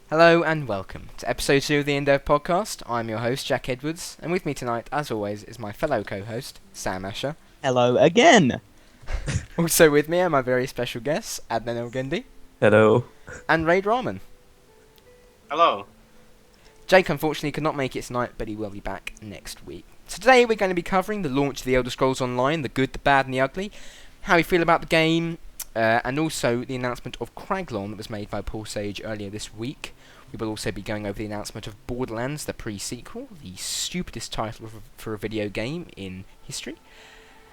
Hello and welcome to episode 2 of the InDev podcast. I'm your host, Jack Edwards, and with me tonight, as always, is my fellow co-host, Sam Asher. Hello again. Also with me are my very special guests, Adnan El-Gendi Hello. and Raid Rahman. Hello. Jake unfortunately could not make it tonight, but he will be back next week. So today we're going to be covering the launch of the Elder Scrolls Online, the good, the bad and the ugly, how we feel about the game, and also the announcement of Craglorn that was made by Paul Sage earlier this week. We will also be going over the announcement of Borderlands, the pre-sequel, the stupidest title for a video game in history,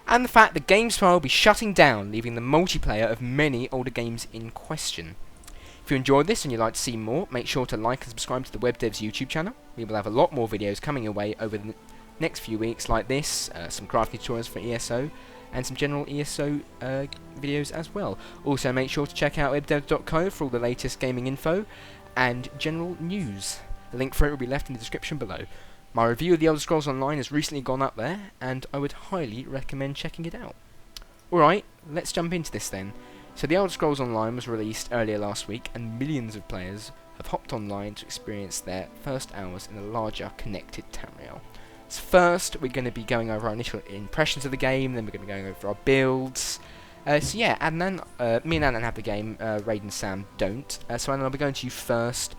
and the fact that Gamespy will be shutting down, leaving the multiplayer of many older games in question. If you enjoyed this and you'd like to see more, make sure to like and subscribe to the Webdevs YouTube channel. We will have a lot more videos coming your way over the next few weeks like this, some crafting tutorials for ESO, and some general ESO videos as well. Also make sure to check out Webdevs.co for all the latest gaming info and general news. The link for it will be left in the description below. My review of the Elder Scrolls Online has recently gone up there, and I would highly recommend checking it out. Alright, let's jump into this then. So the Elder Scrolls Online was released earlier last week, and millions of players have hopped online to experience their first hours in a larger connected Tamriel. So first, we're going to be going over our initial impressions of the game, then we're going to be going over our builds. So yeah, Adnan, me and Adnan have the game, Raid and Sam don't. So Adnan, I'll be going to you first.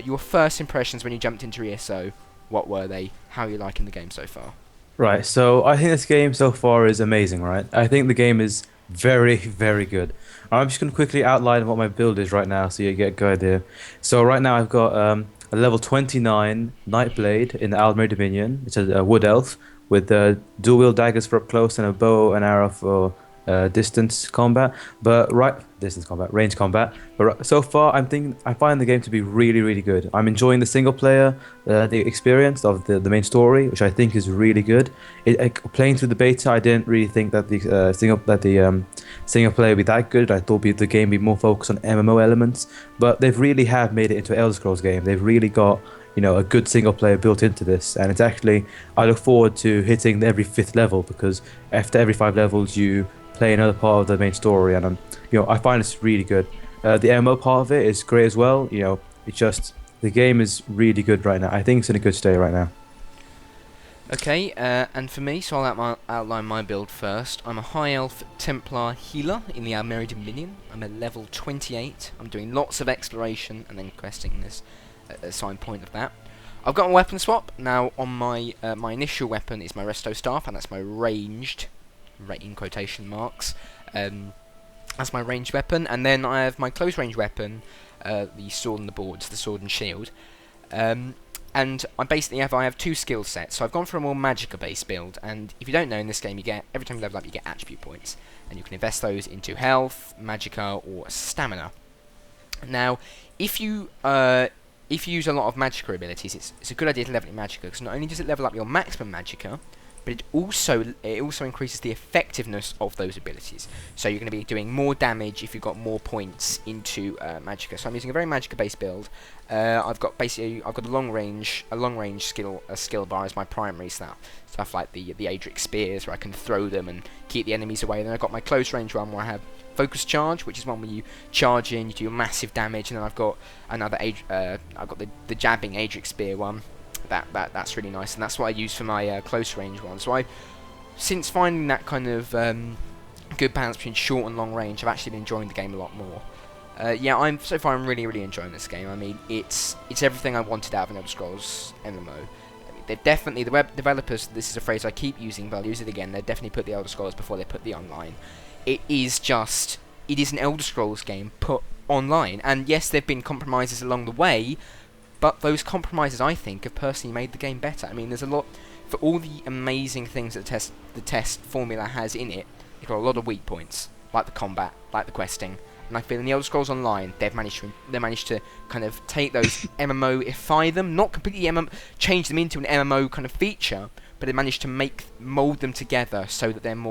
Your first impressions when you jumped into ESO, what were they? How are you liking the game so far? Right, so I think this game so far is amazing, right? I think the game is very, very good. I'm just going to quickly outline what my build is right now so you get a good idea. So right now I've got a level 29 Nightblade in the Aldmeri Dominion. It's a wood elf with dual-wield daggers for up close and a bow and arrow for range combat. But so far, I find the game to be really, really good. I'm enjoying the single player, the experience of the main story, which I think is really good. Playing through the beta, I didn't really think that the single player would be that good. I thought the game would be more focused on MMO elements, but they've really have made it into an Elder Scrolls game. They've really got a good single player built into this, and it's actually I look forward to hitting every 5th level because after every 5 levels you play another part of the main story, and I find it's really good. The MMO part of it is great as well. It's just the game is really good right now. I think it's in a good state right now. Okay, and for me, so I'll outline my build first. I'm a High Elf Templar healer in the Aldmeri Dominion. I'm a level 28. I'm doing lots of exploration and then questing this assigned point of that. I've got a weapon swap. Now on my initial weapon is my Resto Staff, and that's my ranged, in quotation marks, that's my ranged weapon, and then I have my close range weapon, the sword and the boards, the sword and shield, and I have 2 skill sets. So I've gone for a more magicka based build, and if you don't know, in this game every time you level up you get attribute points, and you can invest those into health, magicka or stamina. Now if you use a lot of magicka abilities, it's a good idea to level up magicka, because not only does it level up your maximum magicka, but it also increases the effectiveness of those abilities. So you're going to be doing more damage if you've got more points into magicka. So I'm using a very magicka based build. I've got a long range skill bar as my primary stuff like the Adric spears, where I can throw them and keep the enemies away. Then I've got my close range one where I have focus charge, which is one where you charge in, you do massive damage, and then I've got another I've got the jabbing Adric spear one. That's really nice, and that's what I use for my close range one. So since finding that kind of good balance between short and long range, I've actually been enjoying the game a lot more. So far I'm really enjoying this game. I mean, it's everything I wanted out of an Elder Scrolls MMO. They're definitely, the web developers, this is a phrase I keep using, but I'll use it again, they definitely put the Elder Scrolls before they put the online. It is an Elder Scrolls game put online, and yes, there have been compromises along the way, but those compromises, I think, have personally made the game better. I mean, there's a lot, for all the amazing things that the test formula has in it, it's got a lot of weak points, like the combat, like the questing. And I feel in the Elder Scrolls Online, they managed to kind of take those MMOify them, not completely change them into an MMO kind of feature, but they managed to mold them together so that they're an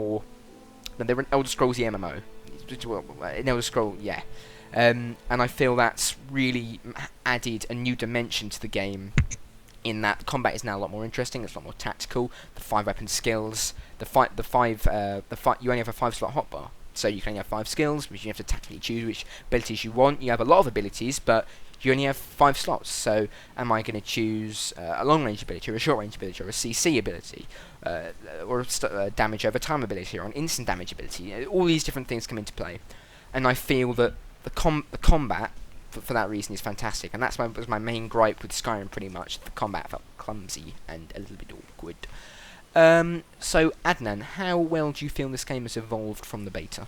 Elder Scrollsy MMO. An Elder Scroll, yeah. And I feel that's really added a new dimension to the game, in that the combat is now a lot more interesting, it's a lot more tactical, the 5 weapon skills, you only have a 5 slot hotbar. So you can only have 5 skills, which you have to tactically choose which abilities you want. You have a lot of abilities, but you only have 5 slots. So am I going to choose a long range ability, or a short range ability, or a CC ability, or a damage over time ability, or an instant damage ability? All these different things come into play, and I feel that the combat for that reason is fantastic, and was my main gripe with Skyrim. Pretty much, the combat felt clumsy and a little bit awkward. So Adnan, how well do you feel this game has evolved from the beta?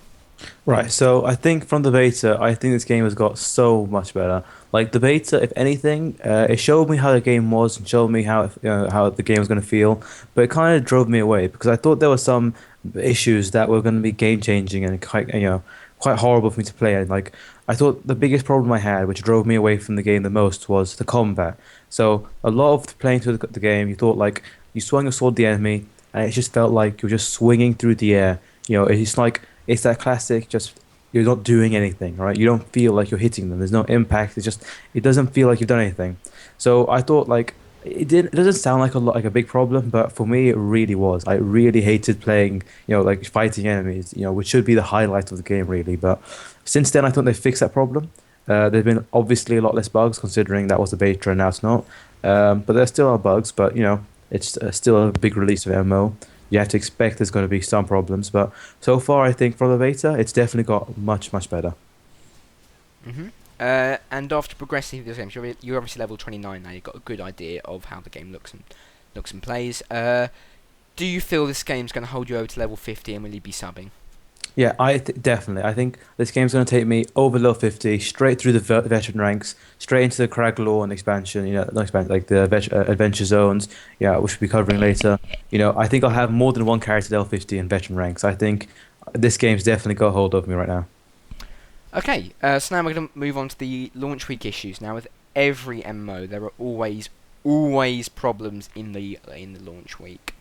Right, so I think from the beta, I think this game has got so much better. Like the beta, if anything, it showed me how the game was and showed me how the game was going to feel, but it kind of drove me away because I thought there were some issues that were going to be game changing and quite horrible for me to play. And like I thought the biggest problem I had, which drove me away from the game the most, was the combat. So a lot of playing through the game, you thought like you swung your sword at the enemy, and it just felt like you're just swinging through the air. It's like it's that classic, just you're not doing anything, right? You don't feel like you're hitting them. There's no impact. It doesn't feel like you've done anything. So I thought like it doesn't sound like a big problem, but for me it really was. I really hated playing, like fighting enemies, which should be the highlight of the game really. But since then I thought they fixed that problem. There's been obviously a lot less bugs considering that was the beta and now it's not. But there still are bugs, but it's still a big release of MMO. You have to expect there's going to be some problems, but so far I think from the beta, it's definitely got much, much better. And after progressing through this game, you're obviously level 29 now. You've got a good idea of how the game looks and plays. Do you feel this game's going to hold you over to level 50, and will you be subbing? Yeah, definitely. I think this game's going to take me over level 50, straight through the veteran ranks, straight into the Crag Law and expansion, not expansion, like the adventure zones, which we'll be covering later. I think I'll have more than one character at level 50 in veteran ranks. I think this game's definitely got a hold of me right now. Okay, so now we're going to move on to the launch week issues. Now, with every MMO, there are always problems in the launch week.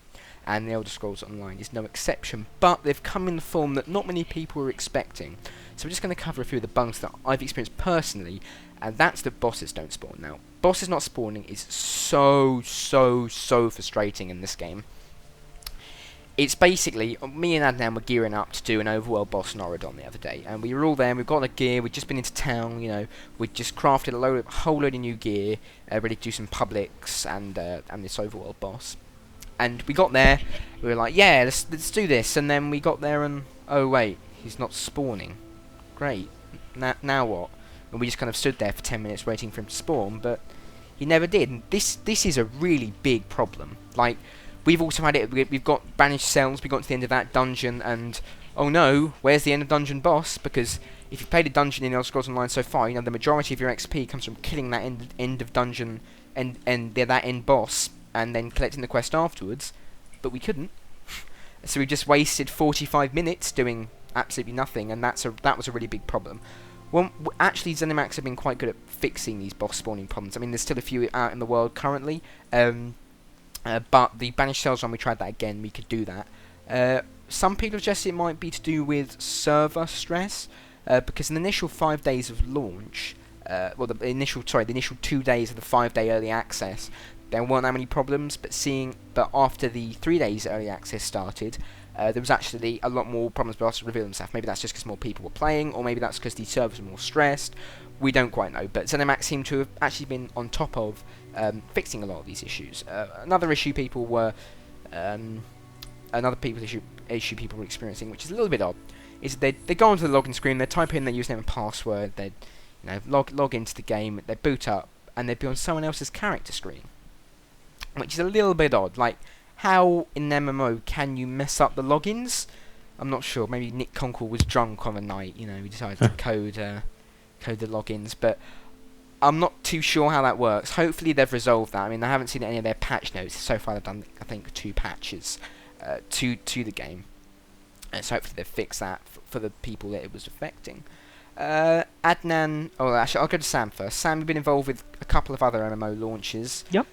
And the Elder Scrolls Online is no exception, but they've come in the form that not many people were expecting. So we're just going to cover a few of the bugs that I've experienced personally, and that's that bosses don't spawn. Now, bosses not spawning is so frustrating in this game. It's basically, me and Adnan were gearing up to do an overworld boss in Oridon the other day, and we were all there, and we've got the gear, we'd just been into town, we'd just crafted a whole load of new gear, ready to do some publics and this overworld boss. And we got there, we were like, yeah, let's do this, and then we got there and, oh wait, he's not spawning. Great, now what? And we just kind of stood there for 10 minutes waiting for him to spawn, but he never did. And this is a really big problem. Like, we've also had it, we've got banished cells, we got to the end of that dungeon, and, oh no, where's the end of dungeon boss? Because if you've played a dungeon in Elder Scrolls Online so far, the majority of your XP comes from killing that end of dungeon and that end boss, and then collecting the quest afterwards, but we couldn't. So we just wasted 45 minutes doing absolutely nothing, and that was a really big problem. Well, actually, ZeniMax have been quite good at fixing these boss spawning problems. I mean, there's still a few out in the world currently, but the Banished Cells one, we tried that again, we could do that. Some people suggest it might be to do with server stress, because in the initial 5 days of launch, the initial 2 days of the 5-day early access, there weren't that many problems, but after the 3 days early access started, there was actually a lot more problems started to reveal themselves. Maybe that's just because more people were playing, or maybe that's because the servers were more stressed. We don't quite know, but ZeniMax seem to have actually been on top of fixing a lot of these issues. Another issue people were experiencing, which is a little bit odd, is they go onto the login screen, they type in their username and password, they log into the game, they boot up, and they'd be on someone else's character screen, which is a little bit odd. Like, how in an MMO can you mess up the logins? I'm not sure. Maybe Nick Conkle was drunk on a night, he decided to code the logins, but I'm not too sure how that works. Hopefully they've resolved that. I mean, I haven't seen any of their patch notes. So far they've done, I think, 2 patches to the game. So hopefully they've fixed that for the people that it was affecting. Adnan, actually I'll go to Sam first. Sam, you've been involved with a couple of other MMO launches. Yep.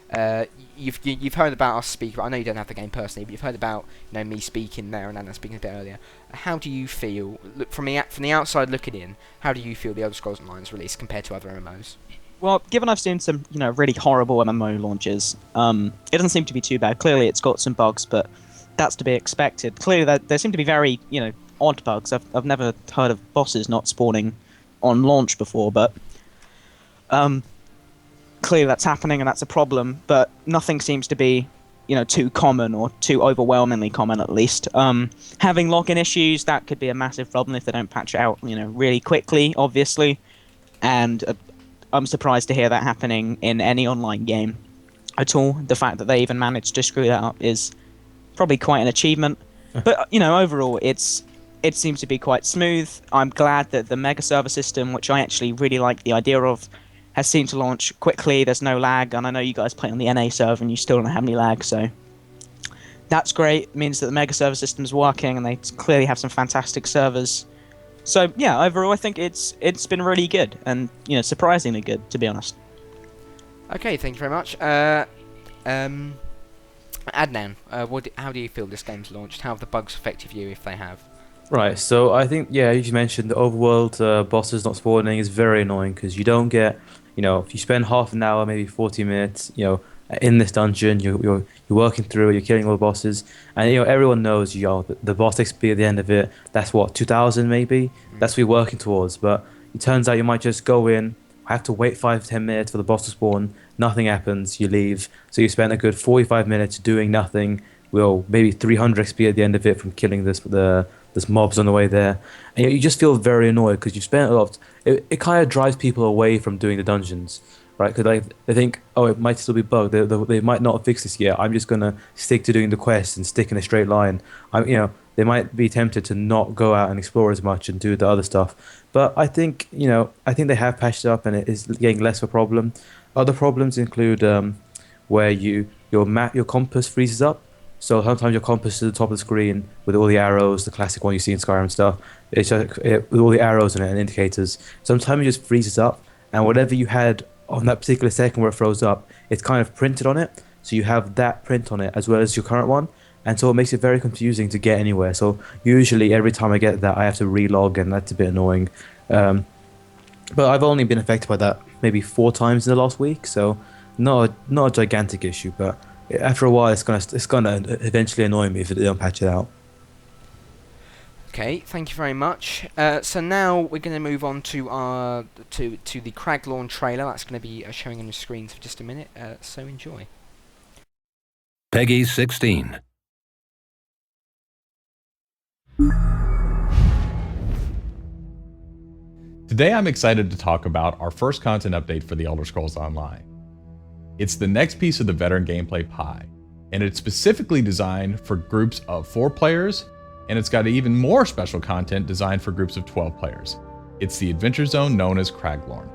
You've heard about us speak. I know you don't have the game personally, but you've heard about me speaking there and Adnan speaking a bit earlier. How do you feel? Look from the outside looking in. How do you feel the Elder Scrolls Online's release compared to other MMOs? Well, given I've seen some, really horrible MMO launches, it doesn't seem to be too bad. Clearly, it's got some bugs, but that's to be expected. Clearly, there seem to be very, odd bugs. I've never heard of bosses not spawning on launch before, but clearly that's happening and that's a problem. But nothing seems to be, too common or too overwhelmingly common, at least. Having login issues, that could be a massive problem if they don't patch it out, really quickly, obviously. And I'm surprised to hear that happening in any online game at all. The fact that they even managed to screw that up is probably quite an achievement. But, overall, it seems to be quite smooth. I'm glad that the mega server system, which I actually really like the idea of, has seemed to launch quickly. There's no lag, and I know you guys play on the NA server and you still don't have any lag, so that's great. It means that the mega server system's working and they clearly have some fantastic servers. So yeah, overall I think it's been really good and surprisingly good, to be honest. Okay, thank you very much. Adnan, how do you feel this game's launched? How have the bugs affected you, if they have? Right, so I think, yeah, as you mentioned, the overworld bosses not spawning is very annoying because you don't get, if you spend half an hour, maybe 40 minutes, in this dungeon, you're working through it, you're killing all the bosses, and everyone knows, the boss XP at the end of it, that's what, 2,000 maybe? That's what you're working towards, but it turns out you might just go in, have to wait 5-10 minutes for the boss to spawn, nothing happens, you leave, so you spend a good 45 minutes doing nothing, maybe 300 XP at the end of it from killing this mobs on the way there, and you just feel very annoyed because you've spent a lot. It kind of drives people away from doing the dungeons, right? Because they think, oh, it might still be bugged. They might not have fixed this yet. I'm just gonna stick to doing the quests and stick in a straight line. They might be tempted to not go out and explore as much and do the other stuff. But I think they have patched it up and it is getting less of a problem. Other problems include where your compass freezes up. So sometimes your compass is at the top of the screen with all the arrows, the classic one you see in Skyrim and stuff. It's just, with all the arrows and indicators. Sometimes it just freezes up, and whatever you had on that particular second where it froze up, it's kind of printed on it. So you have that print on it as well as your current one, and so it makes it very confusing to get anywhere. So usually every time I get that, I have to relog, and that's a bit annoying. But I've only been affected by that maybe 4 times in the last week, so not a gigantic issue, but after a while, it's gonna eventually annoy me if they don't patch it out. Okay, thank you very much. So now we're going to move on to the Craglorn trailer. That's going to be showing on your screens for just a minute. So enjoy. Peggy 16. Today I'm excited to talk about our first content update for The Elder Scrolls Online. It's the next piece of the veteran gameplay pie, and it's specifically designed for groups of 4 players, and it's got even more special content designed for groups of 12 players. It's the adventure zone known as Craglorn.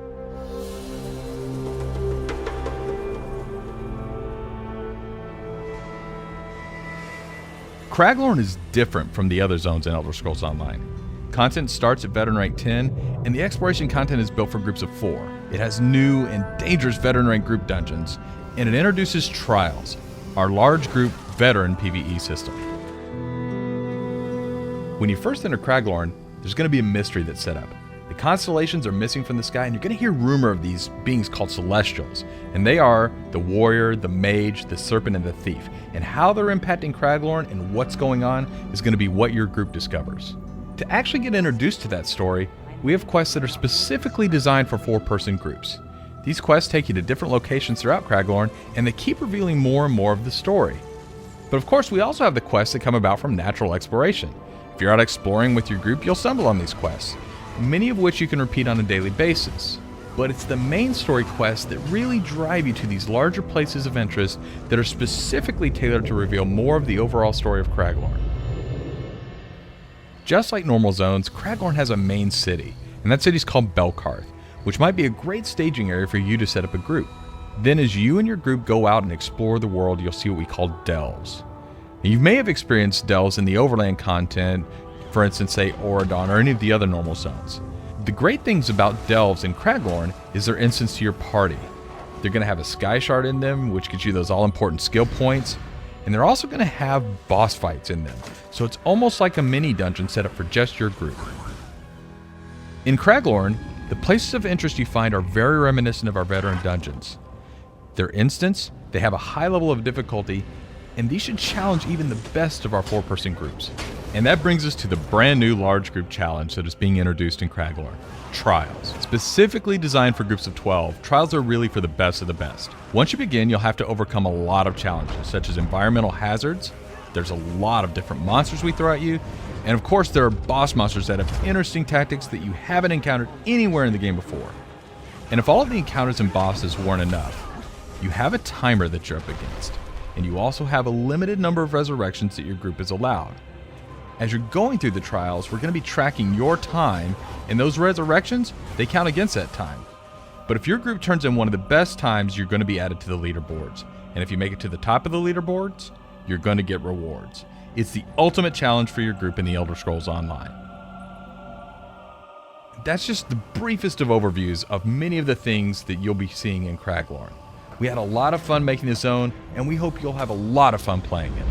Craglorn is different from the other zones in Elder Scrolls Online. Content starts at veteran rank 10, and the exploration content is built for groups of 4. It has new and dangerous veteran rank group dungeons, and it introduces Trials, our large group veteran PvE system. When you first enter Craglorn, there's going to be a mystery that's set up. The constellations are missing from the sky, and you're going to hear rumor of these beings called Celestials, and they are the warrior, the mage, the serpent, and the thief. And how they're impacting Craglorn and what's going on is going to be what your group discovers. To actually get introduced to that story, we have quests that are specifically designed for 4-person groups. These quests take you to different locations throughout Craglorn, and they keep revealing more and more of the story. But of course, we also have the quests that come about from natural exploration. If you're out exploring with your group, you'll stumble on these quests, many of which you can repeat on a daily basis. But it's the main story quests that really drive you to these larger places of interest that are specifically tailored to reveal more of the overall story of Craglorn. Just like normal zones, Craglorn has a main city, and that city is called Belkarth, which might be a great staging area for you to set up a group. Then as you and your group go out and explore the world, you'll see what we call delves. Now, you may have experienced delves in the overland content, for instance, say Auradon or any of the other normal zones. The great things about delves in Craglorn is their instance to your party. They're going to have a sky shard in them, which gives you those all-important skill points, and they're also going to have boss fights in them, so it's almost like a mini dungeon set up for just your group. In Craglorn, the places of interest you find are very reminiscent of our veteran dungeons. Their instance, they have a high level of difficulty, and these should challenge even the best of our 4-person groups. And that brings us to the brand new large group challenge that is being introduced in Craglorn, Trials. Specifically designed for groups of 12, Trials are really for the best of the best. Once you begin, you'll have to overcome a lot of challenges, such as environmental hazards. There's a lot of different monsters we throw at you, and of course there are boss monsters that have interesting tactics that you haven't encountered anywhere in the game before. And if all of the encounters and bosses weren't enough, you have a timer that you're up against, and you also have a limited number of resurrections that your group is allowed. As you're going through the trials, we're going to be tracking your time, and those resurrections, they count against that time. But if your group turns in one of the best times, you're going to be added to the leaderboards. And if you make it to the top of the leaderboards, you're going to get rewards. It's the ultimate challenge for your group in the Elder Scrolls Online. That's just the briefest of overviews of many of the things that you'll be seeing in Craglorn. We had a lot of fun making this zone, and we hope you'll have a lot of fun playing it.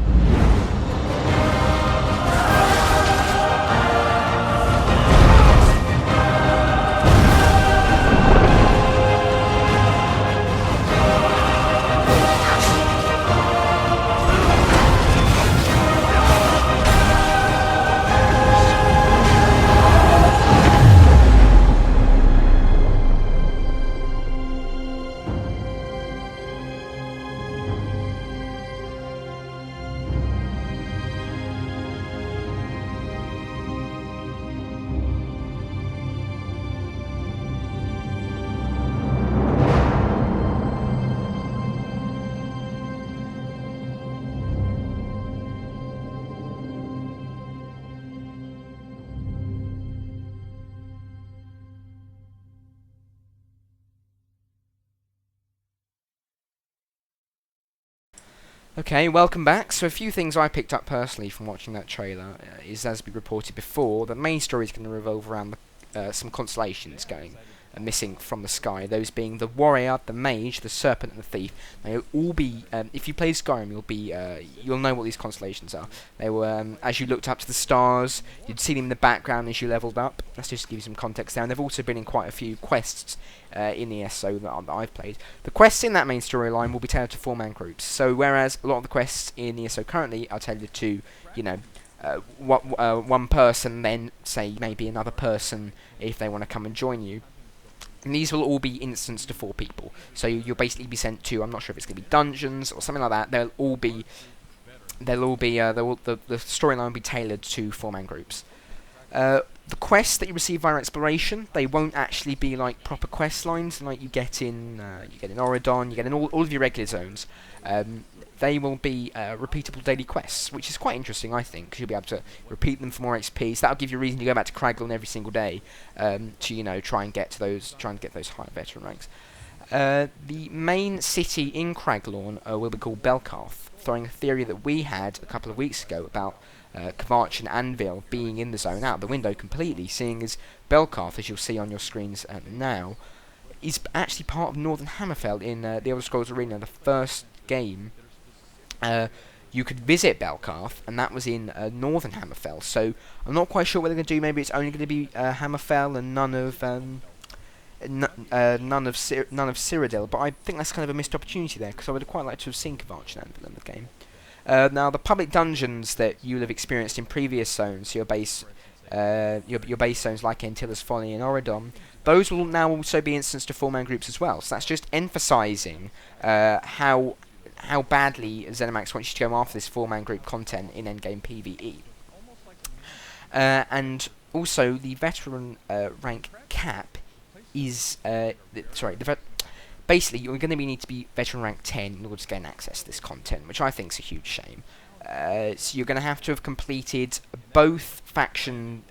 Okay, welcome back. So a few things I picked up personally from watching that trailer is, as we reported before, the main story is going to revolve around some constellations going missing from the sky. Those being the warrior, the mage, the serpent, and the thief. They'll all be, if you play Skyrim, you'll know what these constellations are. They were, as you looked up to the stars, you'd see them in the background as you leveled up. Let's just give you some context there. And they've also been in quite a few quests in ESO that I've played. The quests in that main storyline will be tailored to 4-man groups. So whereas a lot of the quests in ESO currently are tailored to, one person, then say maybe another person if they want to come and join you. And these will all be instanced to 4 people. So you'll basically be sent to, I'm not sure if it's going to be dungeons or something like that. The storyline will be tailored to 4-man groups. The quests that you receive via exploration, they won't actually be like proper quest lines like you get in Oridon, you get in all of your regular zones. They will be repeatable daily quests, which is quite interesting, I think, because you'll be able to repeat them for more XP. So that'll give you a reason to go back to Craglorn every single day to try and get those higher veteran ranks. The main city in Craglorn will be called Belkarth, throwing a theory that we had a couple of weeks ago about Kvarch and Anvil being in the zone out the window completely, seeing as Belkarth, as you'll see on your screens now, is actually part of Northern Hammerfell in the Elder Scrolls Arena, the first game. You could visit Belkarth, and that was in Northern Hammerfell. So I'm not quite sure what they're going to do. Maybe it's only going to be Hammerfell and none of Cyrodiil. But I think that's kind of a missed opportunity there, because I would have quite liked to have seen Kvarch and Anvil in the game. Now the public dungeons that you'll have experienced in previous zones, your base zones like Antilla's Folly and Oridon, those will now also be instanced to 4-man groups as well. So that's just emphasising how badly ZeniMax wants you to go after this 4-man group content in endgame PvE. And also the veteran rank cap is basically you're going to need to be veteran rank 10 in order to gain access to this content, which I think is a huge shame. So you're going to have to have completed both faction,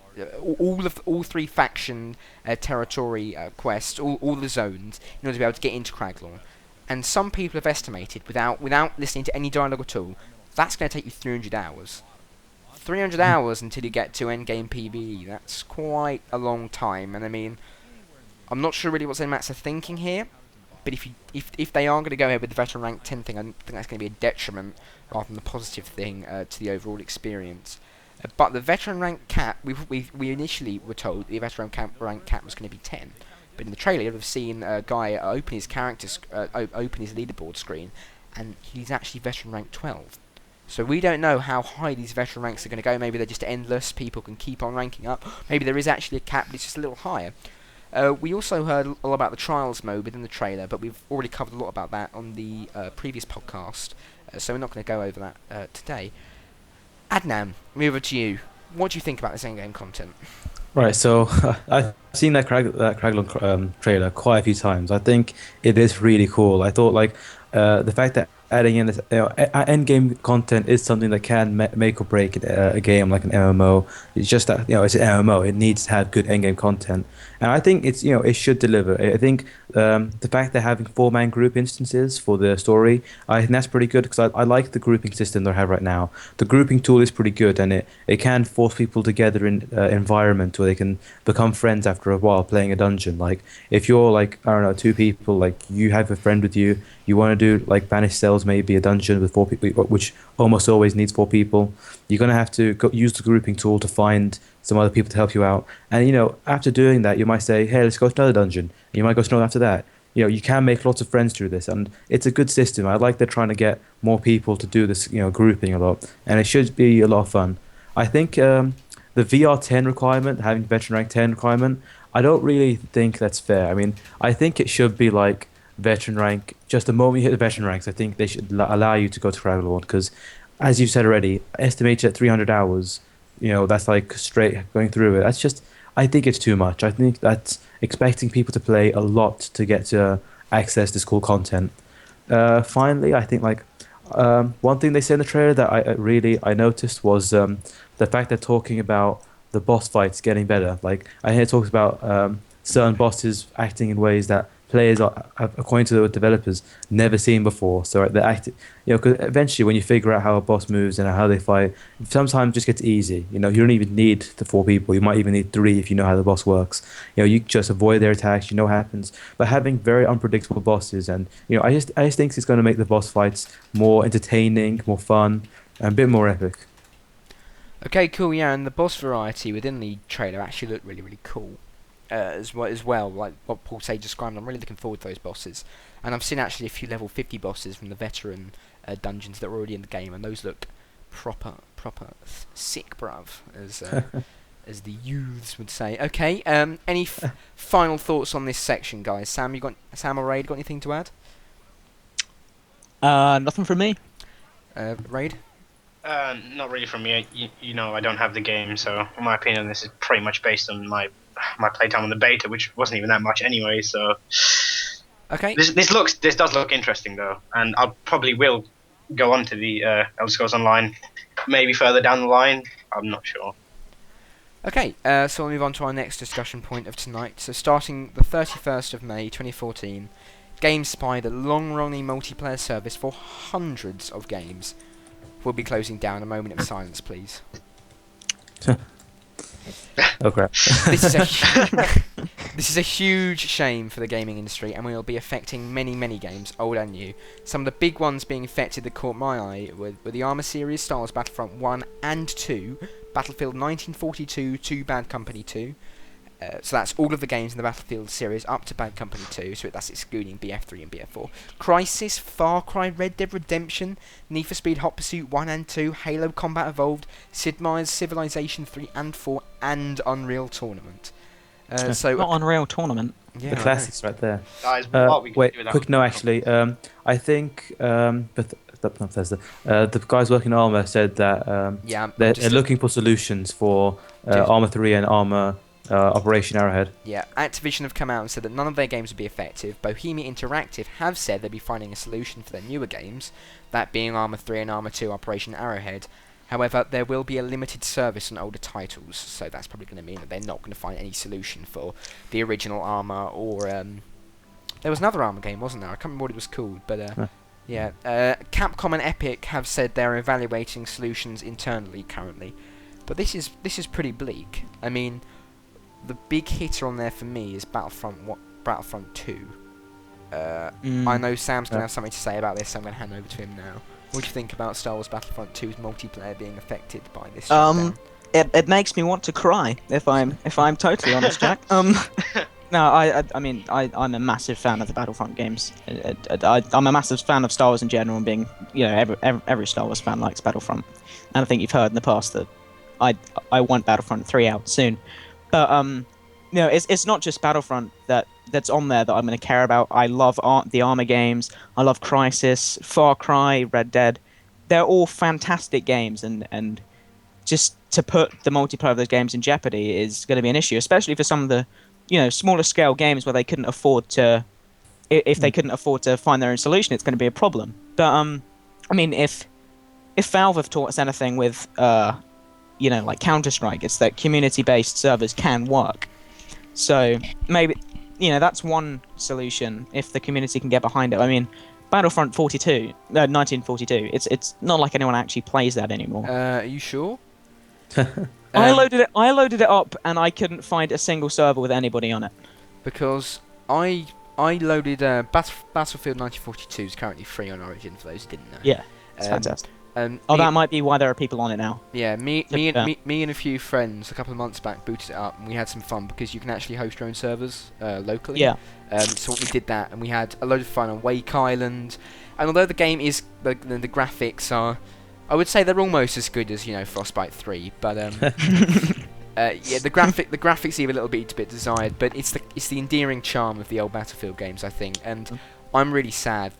all 3 faction territory quests, all the zones, in order to be able to get into Craglorn. And some people have estimated, without listening to any dialogue at all, that's going to take you 300 hours. 300 hours until you get to endgame PvE. That's quite a long time. And I mean, I'm not sure really what ZeniMax are thinking here. But if they are going to go ahead with the veteran rank 10 thing, I think that's going to be a detriment rather than a positive thing to the overall experience. But the veteran rank cap, we initially were told the veteran rank cap was going to be 10. But in the trailer, you'll have seen a guy open his leaderboard screen, and he's actually veteran rank 12. So we don't know how high these veteran ranks are going to go. Maybe they're just endless. People can keep on ranking up. Maybe there is actually a cap, but it's just a little higher. We also heard all about the Trials mode within the trailer, but we've already covered a lot about that on the previous podcast, so we're not going to go over that today. Adnan, over to you. What do you think about this in-game content? Right, so I've seen that Craglon trailer quite a few times. I think it is really cool. I thought like the fact that adding in this end game content is something that can make or break a game like an MMO. It's just that it's an MMO. It needs to have good end game content, and I think it should deliver. I think the fact they're having 4-man group instances for the story, I think that's pretty good because I like the grouping system they have right now. The grouping tool is pretty good, and it can force people together in environment where they can become friends after a while playing a dungeon. Like if you're like, I don't know, 2 people, like you have a friend with you, you want to do like Banished Cells, maybe a dungeon with 4 people, which almost always needs 4 people. You're gonna have to use the grouping tool to find some other people to help you out. And after doing that, you might say, hey, let's go to another dungeon. And you might go to another after that. You can make lots of friends through this, and it's a good system. I like they're trying to get more people to do this, grouping a lot, and it should be a lot of fun. I think the VR 10 requirement, having veteran rank 10 requirement, I don't really think that's fair. I mean, I think it should be like veteran rank. Just the moment you hit the veteran ranks, I think they should allow you to go to Craglord because, as you've said already, estimated at 300 hours. That's like straight going through it. I think it's too much. I think that's expecting people to play a lot to get to access this cool content. Finally, I think like one thing they said in the trailer that I noticed was the fact they're talking about the boss fights getting better. Like I hear it talks about certain bosses acting in ways that players according to the developers, never seen before. So they're acting, because eventually when you figure out how a boss moves and how they fight, sometimes it just gets easy. You don't even need the 4 people. You might even need 3 if you know how the boss works. You just avoid their attacks. You know what happens. But having very unpredictable bosses, and I just think it's going to make the boss fights more entertaining, more fun, and a bit more epic. Okay, cool. Yeah, and the boss variety within the trailer actually looked really, really cool. As well, like what Paul Say described. I'm really looking forward to those bosses, and I've seen actually a few level 50 bosses from the veteran dungeons that were already in the game, and those look proper sick, bruv, as the youths would say. Okay, any final thoughts on this section, guys? Sam or Raid got anything to add? Nothing from me. Raid? Not really from me. I don't have the game, so in my opinion, this is pretty much based on my playtime on the beta, which wasn't even that much anyway. So, okay. This does look interesting though, and I probably will go on to the Elder Scrolls Online, maybe further down the line. I'm not sure. Okay, so we'll move on to our next discussion point of tonight. So starting the 31st of May 2014, Gamespy, the long-running multiplayer service for hundreds of games, will be closing down. A moment of silence, please. Oh crap. This is a huge shame for the gaming industry, and will be affecting many games, old and new. Some of the big ones being affected that caught my eye were the Armour series, Star Wars Battlefront 1 and 2, Battlefield 1942 to Bad Company 2. So that's all of the games in the Battlefield series up to Bad Company 2, so that's excluding BF3 and BF4. Crysis, Far Cry, Red Dead Redemption, Need for Speed Hot Pursuit 1 and 2, Halo Combat Evolved, Sid Meier's Civilization 3 and 4, and Unreal Tournament. So not Unreal Tournament. Yeah, The classics right there. Guys, what we can Wait, do with quick that? note actually. I think Bethesda, the guys working on Armour said that Yeah, they're looking for solutions for Armour 3 and Armour Operation Arrowhead. Yeah, Activision have come out and said that none of their games would be effective. Bohemia Interactive have said they'll be finding a solution for their newer games, that being Armour 3 and Armour 2 Operation Arrowhead. However, there will be a limited service on older titles, so that's probably going to mean that they're not going to find any solution for the original Armour, or there was another Armour game, wasn't there? I can't remember what it was called, but yeah. Capcom and Epic have said they're evaluating solutions internally currently, but this is pretty bleak. I mean, the big hitter on there for me is Battlefront 2. I know Sam's going to have something to say about this, so I'm going to hand over to him now. What do you think about Star Wars Battlefront 2's multiplayer being affected by this shutdown? It makes me want to cry if I'm totally honest, Jack. No, I mean, I'm a massive fan of the Battlefront games. I'm a massive fan of Star Wars in general, and being, every Star Wars fan likes Battlefront. And I think you've heard in the past that I I want Battlefront 3 out soon. But it's not just Battlefront that's on there that I'm going to care about. I love the Armor games. I love Crysis, Far Cry, Red Dead. They're all fantastic games, and just to put the multiplayer of those games in jeopardy is going to be an issue, especially for some of the smaller scale games where they couldn't afford to. If they couldn't afford to find their own solution, it's going to be a problem. But I mean, if Valve have taught us anything with like Counter-Strike, it's that community-based servers can work. So maybe that's one solution if the community can get behind it. I mean, Battlefront 1942. It's not like anyone actually plays that anymore. Are you sure? I loaded it up and I couldn't find a single server with anybody on it. Because I loaded Battlefield 1942 is currently free on Origin for those who didn't know. Yeah, it's fantastic. Me, that might be why there are people on it now. Yeah, me and a few friends a couple of months back booted it up, and we had some fun because you can actually host your own servers locally. Yeah. So we did that, and we had a load of fun on Wake Island. And although the game is the graphics are, I would say they're almost as good as Frostbite 3, but the graphics leave a little bit desired. But it's the endearing charm of the old Battlefield games, I think, and I'm really sad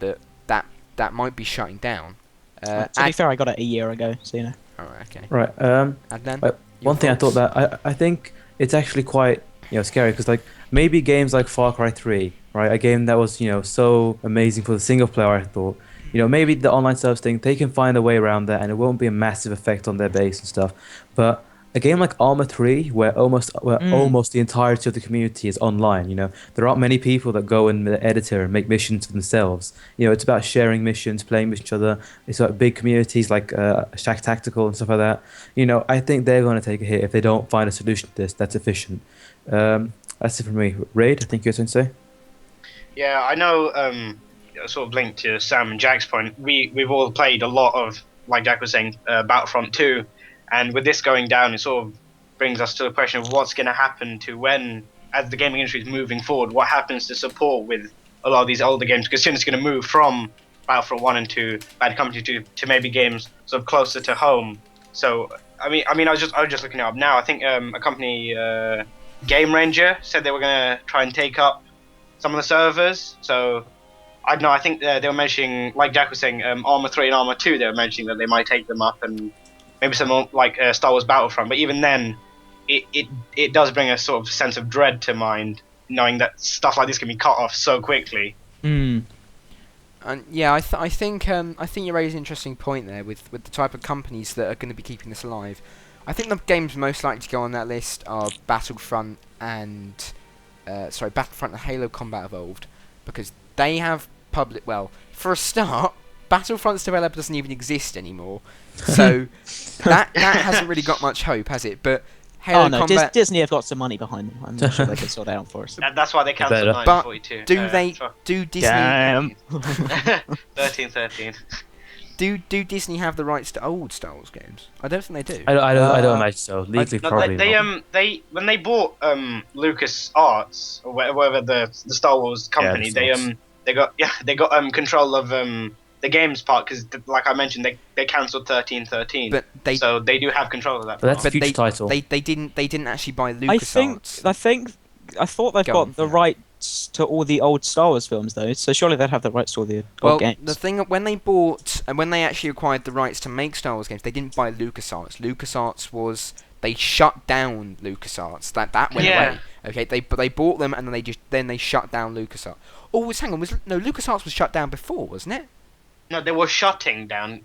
that might be shutting down. To be fair, I got it a year ago, so Alright, okay. Right. Adnan, One thing I thought that I think it's actually quite scary because like maybe games like Far Cry 3, right, a game that was so amazing for the single player, I thought maybe the online service thing they can find a way around that and it won't be a massive effect on their base and stuff. But a game like Arma 3, where almost the entirety of the community is online, there aren't many people that go in the editor and make missions for themselves. It's about sharing missions, playing with each other. It's about big communities like Shack Tactical and stuff like that. I think they're going to take a hit if they don't find a solution to this that's efficient. That's it from me. Raid, I think you were going to say? Yeah, I know, sort of linked to Sam and Jack's point, we've all played a lot of, like Jack was saying, Battlefront 2. And with this going down, it sort of brings us to the question of what's going to happen to as the gaming industry is moving forward, what happens to support with a lot of these older games? Because soon it's going to move from Battlefront 1 and 2, Bad Company 2, to maybe games sort of closer to home. So, I mean, I was just looking it up now. I think a company, Game Ranger, said they were going to try and take up some of the servers. So, I don't know, I think they were mentioning, like Jack was saying, Arma 3 and Arma 2, they were mentioning that they might take them up and maybe some like Star Wars Battlefront, but even then, it does bring a sort of sense of dread to mind, knowing that stuff like this can be cut off so quickly. And yeah, I think you raise an interesting point there with the type of companies that are going to be keeping this alive. I think the games most likely to go on that list are Battlefront and Battlefront and Halo Combat Evolved, because they have well, for a start, Battlefront's developer doesn't even exist anymore. So that hasn't really got much hope, has it? But Halo Combat... Disney have got some money behind them. I'm not sure they can sort that out for us. That's why they cancelled 942. Do Disney... Damn. 13. Do Disney have the rights to old Star Wars games? I don't think they do. I don't imagine so. Legally, probably not. They when they bought Lucas Arts or whatever the Star Wars company, they got control of the games part, because like I mentioned, they cancelled 1313. But so they do have control of that. But that's a future title. They didn't actually buy LucasArts. I thought they've got the rights to all the old Star Wars films though. So surely they'd have the rights to all the old games. The thing when they bought and when they actually acquired the rights to make Star Wars games, they didn't buy LucasArts. LucasArts was they shut down LucasArts. That went away. Okay, they bought them and then they shut down LucasArts. Oh, hang on, LucasArts was shut down before, wasn't it? No, they were shutting down.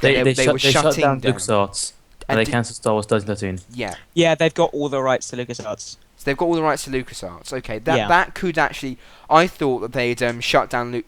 They were shut shutting down LucasArts and they cancelled Star Wars 1313. Yeah. Yeah, they've got all the rights to LucasArts. So they've got all the rights to LucasArts. Okay, that could actually... I thought that they'd shut down...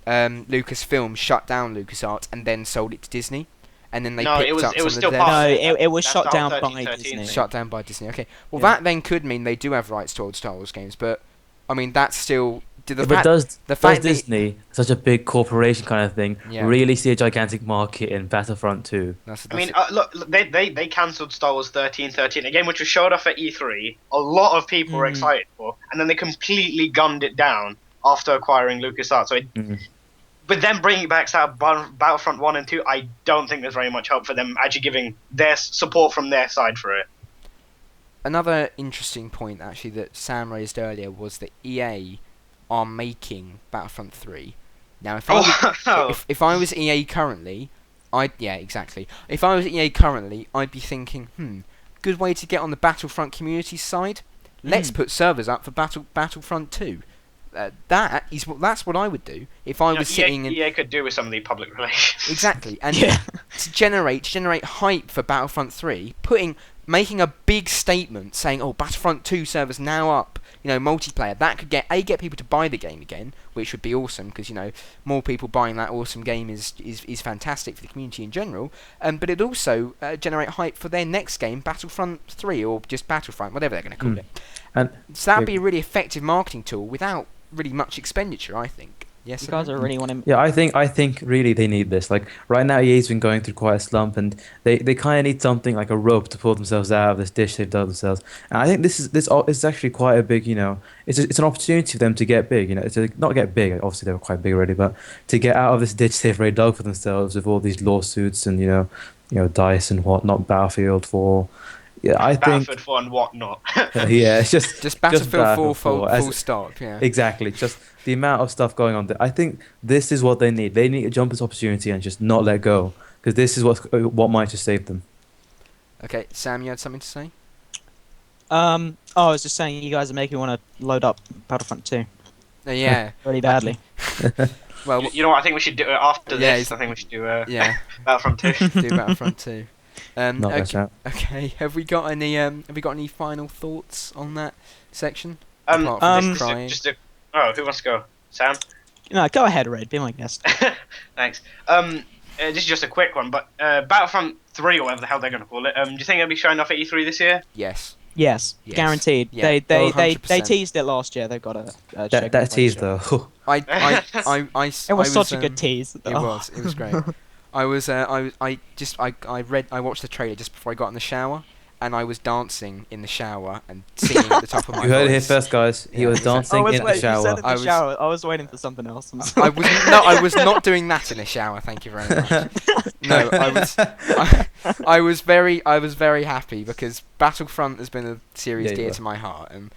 Lucasfilm shut down LucasArts and then sold it to Disney. And then they picked up some of the... No, it was shut down by Disney. Shut down by Disney, okay. Well, that then could mean they do have rights to old Star Wars games, but... I mean, that's still the But fact, does the fact that Disney, such a big corporation kind of thing, Yeah. really see a gigantic market in Battlefront 2? I mean, look, they cancelled Star Wars 1313, a game which was showed off at E3. A lot of people were excited for, and then they completely gunned it down after acquiring LucasArts. So, with them bringing back Battlefront 1 and 2, I don't think there's very much hope for them actually giving their support from their side for it. Another interesting point actually that Sam raised earlier was that EA are making Battlefront 3. Now, if I was EA currently, exactly. If I was EA currently, I'd be thinking, good way to get on the Battlefront community side. Let's put servers up for Battlefront 2. That's what I would do if I was sitting in. EA could do with some of the public relations. Exactly, and to generate hype for Battlefront 3, making a big statement saying, "Oh, Battlefront 2 servers now up," multiplayer. That could get people to buy the game again, which would be awesome because more people buying that awesome game is fantastic for the community in general. But it'd also generate hype for their next game, Battlefront 3 or just Battlefront, whatever they're going to call it. And so that'd be a really effective marketing tool without really much expenditure, I think. Yes, You guys are really want to. yeah, I think really they need this. Like right now, EA's been going through quite a slump, and they kind of need something like a rope to pull themselves out of this ditch they've dug themselves. And I think this is actually quite a big, it's an opportunity for them to get big. Not get big. Obviously, they were quite big already, but to get out of this ditch they've already dug for themselves with all these lawsuits and DICE and whatnot, Battlefield 4. Yeah, I think Battlefield 4 and whatnot. yeah, it's just Battlefield 4 full as- stop. Yeah. Exactly, just the amount of stuff going on there. I think this is what they need. They need to jump this opportunity and just not let go, because this is what might just save them. Okay, Sam, you had something to say? I was just saying you guys are making me want to load up Battlefront 2 Yeah. really badly. Well, You know what? I think we should do it after Yeah, this. I think we should do yeah. Battlefront 2. Do Battlefront 2. Not miss out. Okay. Have we got any final thoughts on that section? Um, Apart from this- crying. who wants to go? Sam? No, go ahead, Red. Be my guest. Thanks. This is just a quick one, but Battlefront 3 or whatever the hell they're going to call it. Do you think it'll be showing off at E3 this year? Yes. Yes, Yes. guaranteed. Yeah. They 100%. teased it last year. They've got a That tease though. I It was such a good tease. It was great. I watched the trailer just before I got in the shower, and I was dancing in the shower and singing at the top of my You heard it here voice. first, guys. He Yeah, was dancing in the shower. I was waiting for something else. I'm I sorry. was not doing that in the shower. Thank you very much. No, I was very happy because Battlefront has been a series Yeah, you dear were. to my heart, and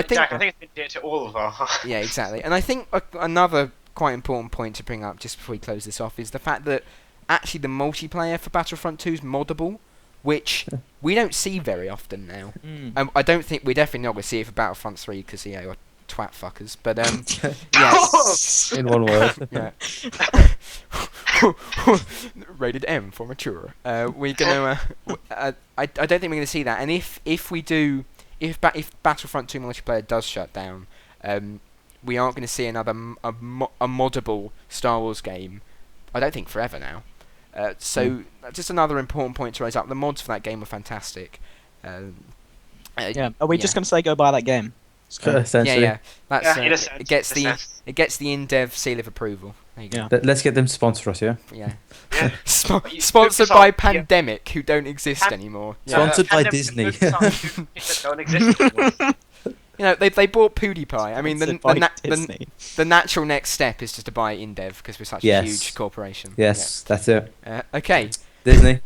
Jack, I think it's been dear to all of our hearts. yeah, exactly. And I think another quite important point to bring up just before we close this off is the fact that actually the multiplayer for Battlefront 2 is moddable, which we don't see very often now. I don't think we're definitely not going to see it for Battlefront 3 because we're twat fuckers. But yeah, In one word. yeah. Rated M for mature. We're gonna. I don't think we're gonna see that. And if we do, if Battlefront 2 multiplayer does shut down, we aren't going to see another a moddable Star Wars game. I don't think forever now. Just another important point to raise up. The mods for that game were fantastic. Yeah. Are we just going to say go buy that game? Essentially. Yeah. That's Yeah, in a sense, it gets in a the sense. it gets the InDev seal of approval. There you go. Yeah. Let's get them to sponsor us, yeah? Yeah. Yeah. Sponsored by Pandemic, who don't exist Pan- anymore. Sponsored by Pandemic Disney. that don't exist anymore. They bought PewDiePie. I mean, Sponsored by Disney. the natural next step is just to buy InDev because we're such a Yes. huge corporation. Yes, that's it. Yeah. Okay. Disney,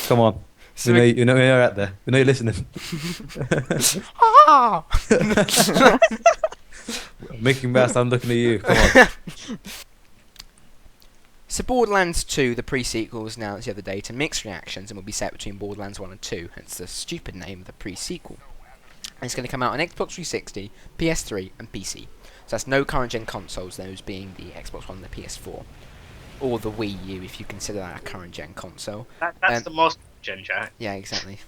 come on. So You know you're out there. We know you're listening. Ah! Making mess, I'm looking at you. Come on. So Borderlands 2, the pre-sequel, was announced the other day to mixed reactions and will be set between Borderlands 1 and 2. Hence the stupid name of the pre-sequel. And it's going to come out on Xbox 360, PS3 and PC. So that's no current gen consoles, those being the Xbox One and the PS4. Or the Wii U, if you consider that a current gen console. That's the most gen, Jack. Yeah, exactly.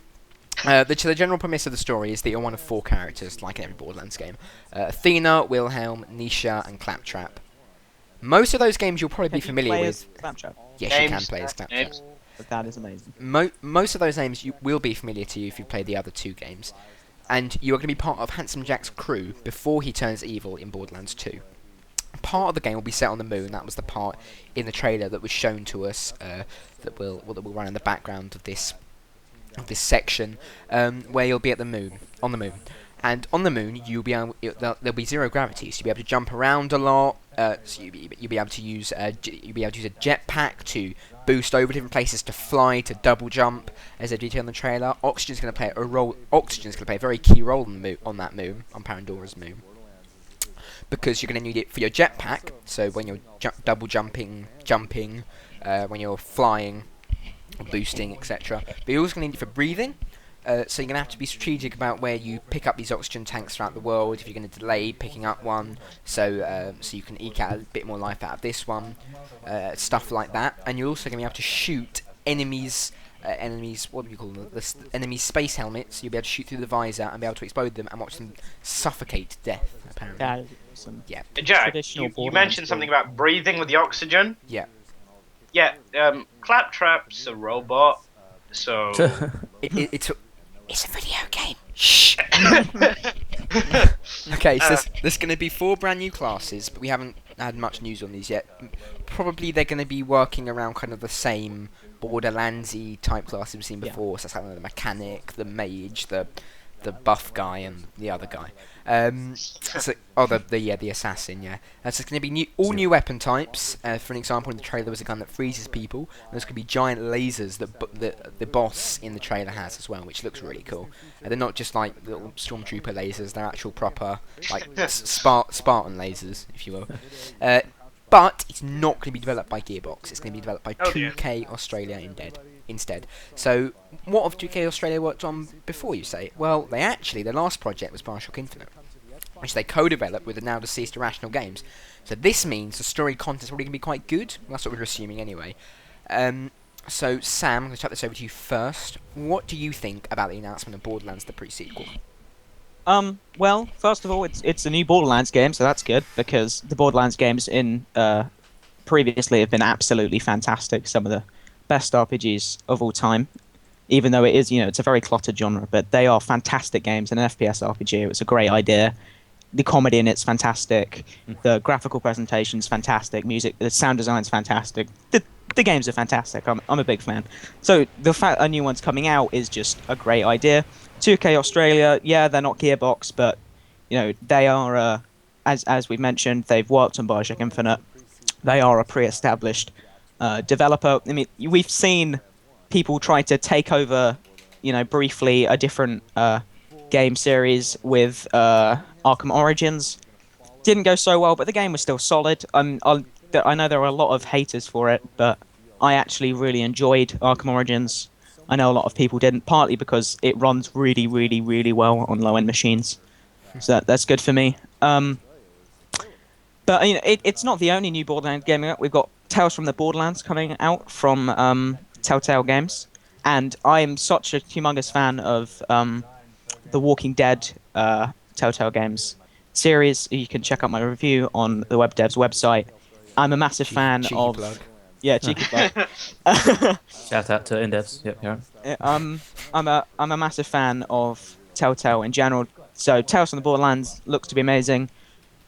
The general premise of the story is that you're one of 4 characters, like in every Borderlands game. Athena, Wilhelm, Nisha and Claptrap. Most of those games you'll probably be familiar with. Claptrap. Yes, you can Games, play as Claptrap. games. That is amazing. Most of those names will be familiar to you if you play the other 2 games. and you are going to be part of Handsome Jack's crew before he turns evil in Borderlands 2. Part of the game will be set on the moon. That was the part in the trailer that was shown to us that will run in the background of this section, where you'll be at the moon, on the moon. And on the moon, there'll be zero gravity, so you'll be able to jump around a lot. So you'll be able to use a jetpack to boost over different places, to fly, to double jump, as they detail in the trailer. Oxygen's going to play a role. Oxygen's going to play a very key role on that moon, on Parandora's moon, because you're going to need it for your jetpack. So when you're double jumping, when you're flying, boosting, etc. But you're also going to need it for breathing. So you're going to have to be strategic about where you pick up these oxygen tanks throughout the world, if you're going to delay picking up one, so you can eke out a bit more life out of this one, stuff like that. And you're also going to be able to shoot enemies, what do you call them, enemy space helmets. You'll be able to shoot through the visor and be able to explode them and watch them suffocate to death, apparently. That is some Yeah. Jack, you mentioned something about breathing with the oxygen. Yeah. Yeah, Claptrap's a robot, so... It's a video game. Shh. Okay, so there's going to be 4 brand new classes, but we haven't had much news on these yet. Probably they're going to be working around kind of the same Borderlands-y type classes we've seen before. So it's like the mechanic, the mage, the buff guy, and the other guy. The assassin. Yeah. So it's going to be all new weapon types. For an example, in the trailer there was a gun that freezes people. And there's going to be giant lasers that the boss in the trailer has as well, which looks really cool. They're not just like little stormtrooper lasers; they're actual proper like Spartan lasers, if you will. But it's not going to be developed by Gearbox. It's going to be developed by 2K Australia instead. So, what have 2K Australia worked on before, you say? Well, their last project was Bioshock Infinite, which they co-developed with the now deceased Irrational Games. So this means the story content's probably going to be quite good. That's what we're assuming anyway. So, Sam, I'm going to chuck this over to you first. What do you think about the announcement of Borderlands, the pre-sequel? Well, first of all, it's a new Borderlands game, so that's good, because the Borderlands games previously have been absolutely fantastic. Some of the best RPGs of all time, even though it is, it's a very cluttered genre, but they are fantastic games. And an FPS RPG, it was a great idea. The comedy in it's fantastic. The graphical presentation's fantastic. The sound design's fantastic. The games are fantastic. I'm a big fan. So the fact a new one's coming out is just a great idea. 2K Australia, yeah, they're not Gearbox, but they are, as we've mentioned, they've worked on Bioshock Infinite. They are a pre-established developer. I mean, we've seen people try to take over, briefly a different game series with Arkham Origins. Didn't go so well, but the game was still solid. I know there are a lot of haters for it, but I actually really enjoyed Arkham Origins. I know a lot of people didn't, partly because it runs really, really, really well on low-end machines. So that's good for me. But it's not the only new Borderlands game out. We've got Tales from the Borderlands coming out from Telltale Games, and I'm such a humongous fan of the Walking Dead Telltale Games series. You can check out my review on the Webdevs website. I'm a massive fan of. Plug. Yeah, cheeky plug. Shout out to InDevs. Yep, yeah. I'm a massive fan of Telltale in general. So Tales from the Borderlands looks to be amazing.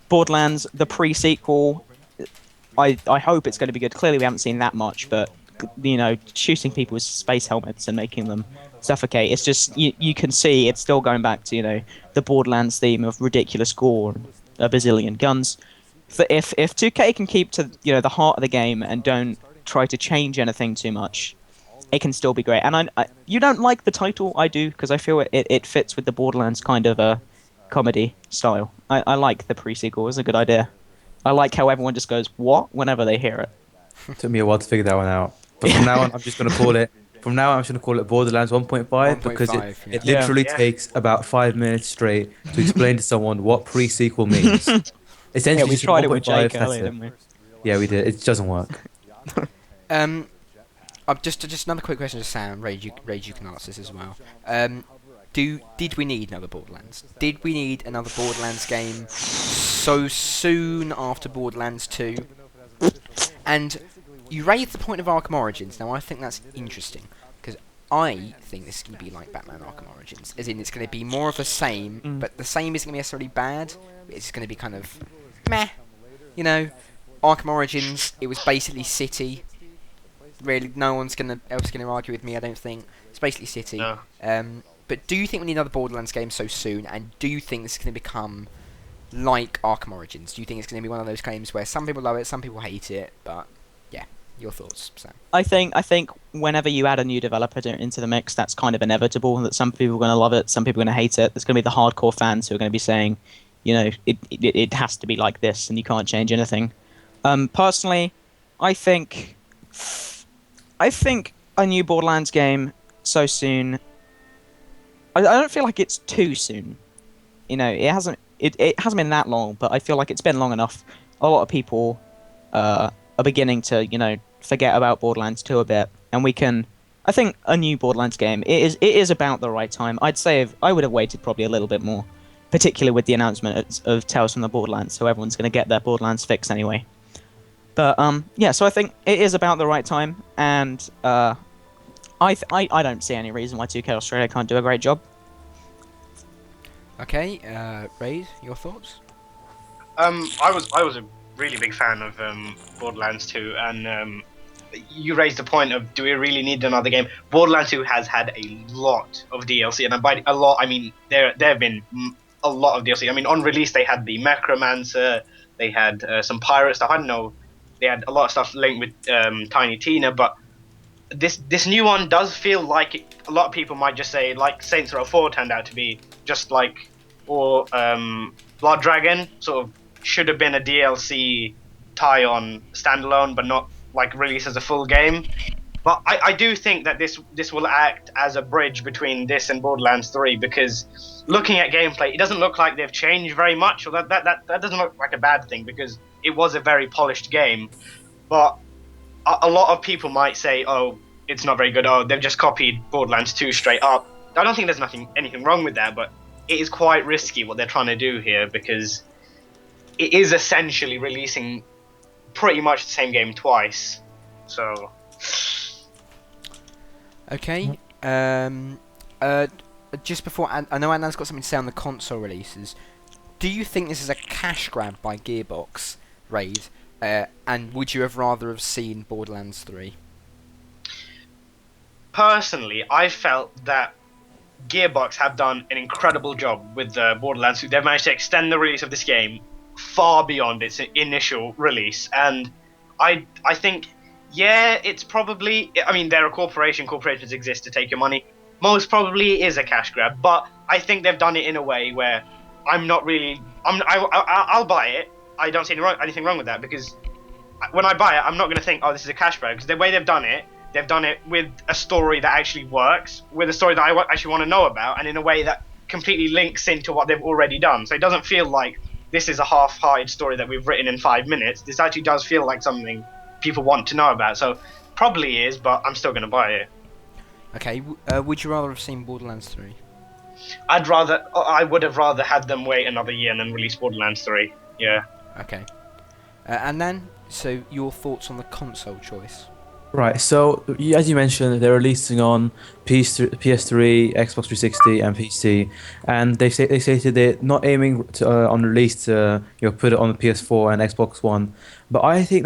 Borderlands, the pre-sequel, I hope it's going to be good. Clearly we haven't seen that much, but shooting people with space helmets and making them suffocate, it's just you can see it's still going back to the Borderlands theme of ridiculous gore and a bazillion guns. If 2K can keep to the heart of the game and don't try to change anything too much, it can still be great. And you don't like the title, I do, because I feel it fits with the Borderlands kind of a comedy style. I like the pre-sequel. It's a good idea. I like how everyone just goes, what? Whenever they hear it. Took me a while to figure that one out. But from now on, I'm just going to call it... From now on, I'm just going to call it Borderlands 1.5 because it literally takes about 5 minutes straight to explain to someone what pre-sequel means. Essentially, we tried it with 1.5, Jake earlier, didn't we? Yeah, we did. It doesn't work. Just another quick question to Sam. Rage, you can answer this as well. Did we need another Borderlands? Did we need another Borderlands game so soon after Borderlands 2? And you raised the point of Arkham Origins. Now I think that's interesting because I think this is going to be like Batman Arkham Origins, as in it's going to be more of the same, but the same isn't going to be necessarily bad. It's going to be kind of meh, you know. Arkham Origins, it was basically City. Really, no one's else gonna argue with me. I don't think it's basically City. No. But do you think we need another Borderlands game so soon? And do you think this is going to become like Arkham Origins? Do you think it's going to be one of those games where some people love it, some people hate it? But yeah, your thoughts, Sam. I think whenever you add a new developer into the mix, that's kind of inevitable. That some people are going to love it, some people are going to hate it. There's going to be the hardcore fans who are going to be saying, you know, it has to be like this, and you can't change anything. Personally, I think a new Borderlands game so soon. I don't feel like it's too soon. You know, it hasn't been that long, but I feel like it's been long enough. A lot of people are beginning to, you know, forget about Borderlands 2 a bit, and I think a new Borderlands game, it is about the right time. I'd say I would have waited probably a little bit more, particularly with the announcement of Tales from the Borderlands, so everyone's going to get their Borderlands fix anyway. But yeah, so I think it is about the right time, and I don't see any reason why 2K Australia can't do a great job. Okay, Raid, your thoughts? I was a really big fan of Borderlands 2, and you raised the point of, do we really need another game? Borderlands 2 has had a lot of DLC, and by a lot I mean there have been a lot of DLC. I mean, on release they had the Necromancer, they had some pirate stuff. I don't know, they had a lot of stuff linked with Tiny Tina, but this new one does feel like a lot of people might just say, like Saints Row 4 turned out to be, just like, or Blood Dragon sort of should have been a DLC tie-on standalone, but not like released as a full game. But I do think that this will act as a bridge between this and Borderlands 3, because looking at gameplay, it doesn't look like they've changed very much, or that doesn't look like a bad thing, because it was a very polished game. But a lot of people might say, oh, it's not very good, oh, they've just copied Borderlands 2 straight up. I don't think there's anything wrong with that, but it is quite risky what they're trying to do here, because it is essentially releasing pretty much the same game twice. So Okay. Just before, I know Adnan's got something to say on the console releases. Do you think this is a cash grab by Gearbox, Raid? And would you have rather have seen Borderlands 3? personally, I felt that Gearbox have done an incredible job with Borderlands 2. They've managed to extend the release of this game far beyond its initial release, and I think, yeah, it's probably, I mean, they're a corporation, corporations exist to take your money, most probably it is a cash grab, but I think they've done it in a way where I'll buy it. I don't see anything wrong with that, because when I buy it, I'm not going to think, oh, this is a cash grab, because the way they've done it with a story that actually works, with a story that I actually want to know about, and in a way that completely links into what they've already done. So it doesn't feel like this is a half-hearted story that we've written in 5 minutes. This actually does feel like something people want to know about. So probably is, but I'm still going to buy it. Okay, would you rather have seen Borderlands 3? I would have rather had them wait another year and then release Borderlands 3. Yeah. Okay. And then, so your thoughts on the console choice? Right, so as you mentioned, they're releasing on PS3, Xbox 360, and PC, and they stated they're not aiming to, on release to put it on the PS4 and Xbox One, but I think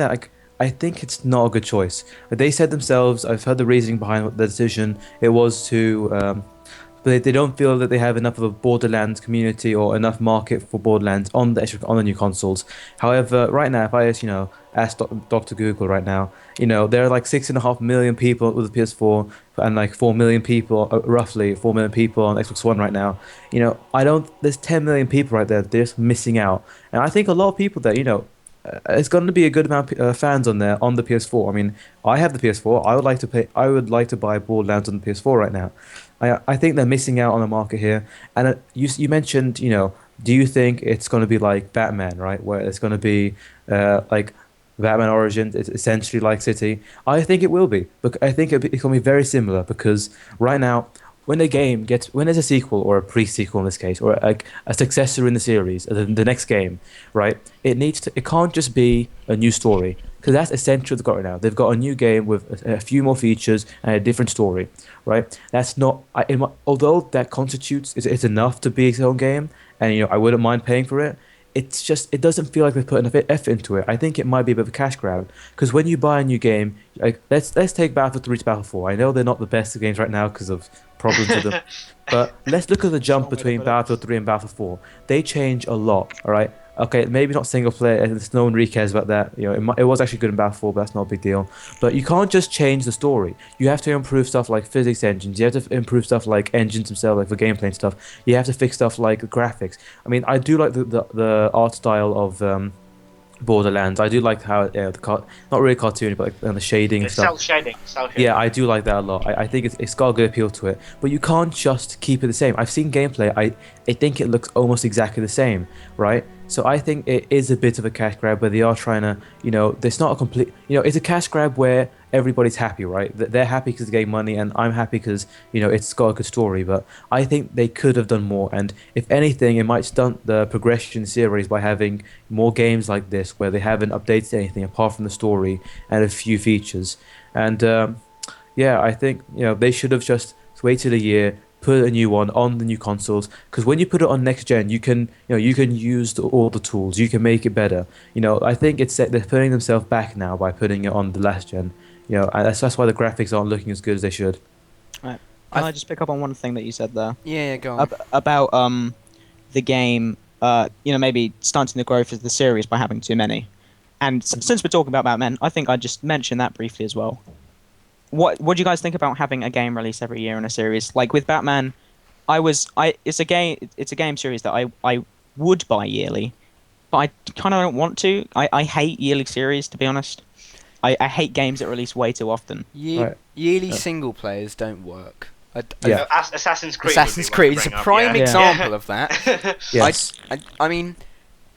it's not a good choice. They said themselves, I've heard the reasoning behind the decision. It was to but they don't feel that they have enough of a Borderlands community or enough market for Borderlands on the new consoles. However, right now, if I ask Dr. Google right now, there are like 6.5 million people with the PS4 and like 4 million people, roughly 4 million people on Xbox One right now. There's 10 million people right there. They're just missing out, and I think a lot of people that it's going to be a good amount of fans on there on the PS4. I mean, I have the PS4. I would like to buy Borderlands on the PS4 right now. I think they're missing out on the market here. And you mentioned, do you think it's going to be like Batman, right? Where it's going to be like Batman Origins, it's essentially like City. I think it will be. But I think it's going to be very similar, because right now, when there's a sequel or a pre-sequel in this case, or like a successor in the series, the next game, right? It can't just be a new story, because that's essential they've got right now. They've got a new game with a few more features and a different story, right? That's not, although that constitutes, it's enough to be its own game, and I wouldn't mind paying for it. It's just, it doesn't feel like they've put enough effort into it. I think it might be a bit of a cash grab, because when you buy a new game, like let's take Battlefield 3 to Battlefield 4. I know they're not the best games right now because of problems with them, but let's look at the jump Strong way to between put it. Battlefield 3 and Battlefield 4. They change a lot, all right? Okay, maybe not single player, and no one really cares about that. It was actually good in Battlefield 4, but that's not a big deal. But you can't just change the story. You have to improve stuff like physics engines. You have to improve stuff like engines themselves, like for gameplay and stuff. You have to fix stuff like graphics. I mean, I do like the art style of Borderlands. I do like how not really cartoony, but like, the shading and It's stuff. cell shading. Yeah, I do like that a lot. I think it's got a good appeal to it. But you can't just keep it the same. I've seen gameplay. I think it looks almost exactly the same, right? So I think it is a bit of a cash grab where they are trying to, it's not a complete, it's a cash grab where everybody's happy, right? They're happy because they gain money, and I'm happy because, it's got a good story. But I think they could have done more. And if anything, it might stunt the progression series by having more games like this where they haven't updated anything apart from the story and a few features. And yeah, I think they should have just waited a year, put a new one on the new consoles, because when you put it on next gen, you can use all the tools, you can make it better. I think they're putting themselves back now by putting it on the last gen. And that's why the graphics aren't looking as good as they should. Right. Can I just pick up on one thing that you said there? Yeah, go on. About the game, maybe stunting the growth of the series by having too many. And since we're talking about Batman, I think I just mentioned that briefly as well. What do you guys think about having a game released every year in a series? Like with Batman, it's a game series that I would buy yearly, but I kind of don't want to. I hate yearly series, to be honest. I hate games that release way too often. Right. Yearly single players don't work. Yeah. Assassin's Creed. Assassin's Creed is a prime Yeah. example of that. Yes. I mean,